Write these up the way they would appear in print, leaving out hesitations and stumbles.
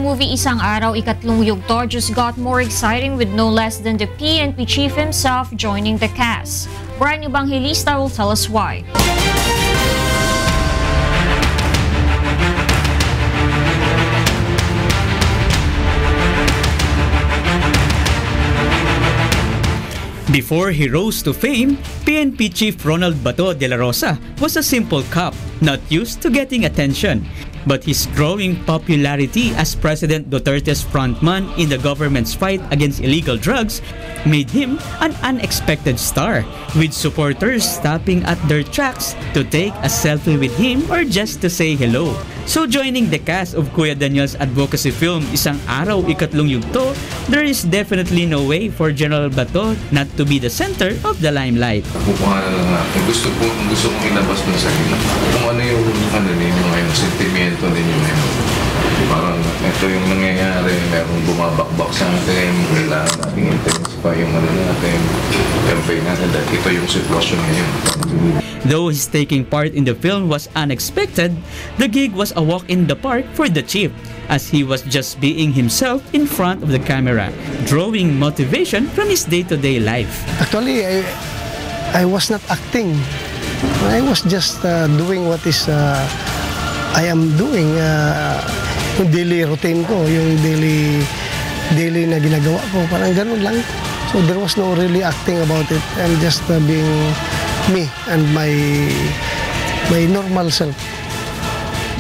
movie Isang Araw, Ikatlong Yugto just got more exciting with no less than the PNP chief himself joining the cast. Brian Evangelista will tell us why. Before he rose to fame, PNP Chief Ronald Bato de la Rosa was a simple cop, not used to getting attention. But his growing popularity as President Duterte's frontman in the government's fight against illegal drugs made him an unexpected star, with supporters stopping at their tracks to take a selfie with him or just to say hello. So joining the cast of Kuya Daniel's advocacy film Isang Araw, Ikatlong Yugto, there is definitely no way for General Bato not to be the center of the limelight. Kukuha na lang natin. Gusto kong ilabas dun sa akin. Kung ano yung ninyo ngayon, sentimento ninyo ngayon. Parang ito yung nangyayari, merong bumabakbak sa atin, kailangan natin intensify yung natin, campaign natin, dahil ito yung sitwasyon ngayon. Though his taking part in the film was unexpected, the gig was a walk in the park for the chief, as he was just being himself in front of the camera, drawing motivation from his day-to-day life. Actually, I was not acting. I was just doing what is I am doing. Yung daily routine ko, yung daily na ginagawa ko, parang ganun lang. So there was no really acting about it. I'm just being me and my normal self.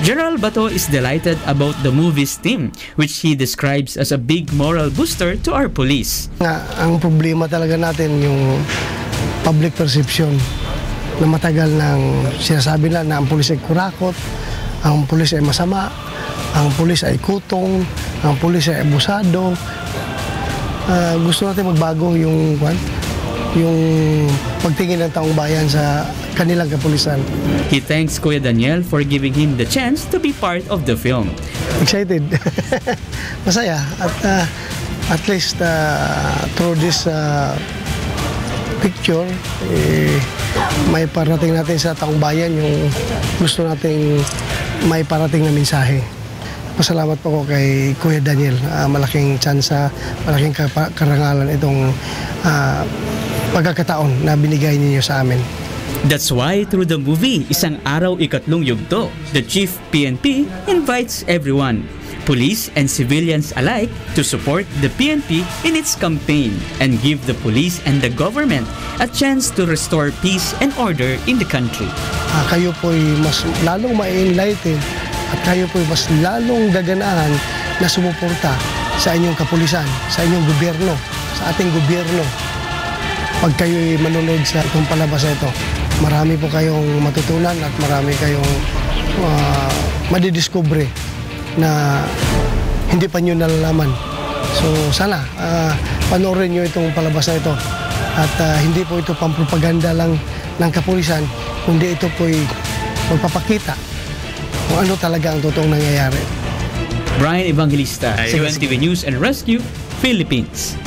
General Bato is delighted about the movie's theme, which he describes as a big moral booster to our police. Ang problema talaga natin yung public perception na matagal nang sinasabi na ang pulis ay kurakot, ang pulis ay masama, ang pulis ay kutong, ang pulis ay abusado. Gusto natin magbago yung pagtingin ng taong bayan sa kanilang kapulisan. He thanks Kuya Daniel for giving him the chance to be part of the film. Excited. Masaya. At least through this picture, may parating natin sa taong bayan yung gusto nating may parating na mensahe. Pasalamat po ko kay Kuya Daniel. Malaking tsansa, malaking karangalan itong pagkakataon na binigay niyo sa amin. That's why through the movie Isang Araw, Ikatlong Yugto, the Chief PNP invites everyone, police and civilians alike, to support the PNP in its campaign and give the police and the government a chance to restore peace and order in the country. Kayo po'y mas lalong ma-enlighten at kayo po'y mas lalong gaganahan na sumuporta sa inyong kapulisan, sa inyong gobyerno, sa ating gobyerno. Pag kayo'y manonood sa itong palabas na ito, marami po kayong matutunan at marami kayong madidiscover na hindi pa nyo nalalaman. So sana panoorin nyo itong palabas na ito at hindi po ito pampropaganda lang ng kapulisan, kundi ito po'y magpapakita kung ano talaga ang totoong nangyayari. Brian Evangelista, 7TV News and Rescue, Philippines.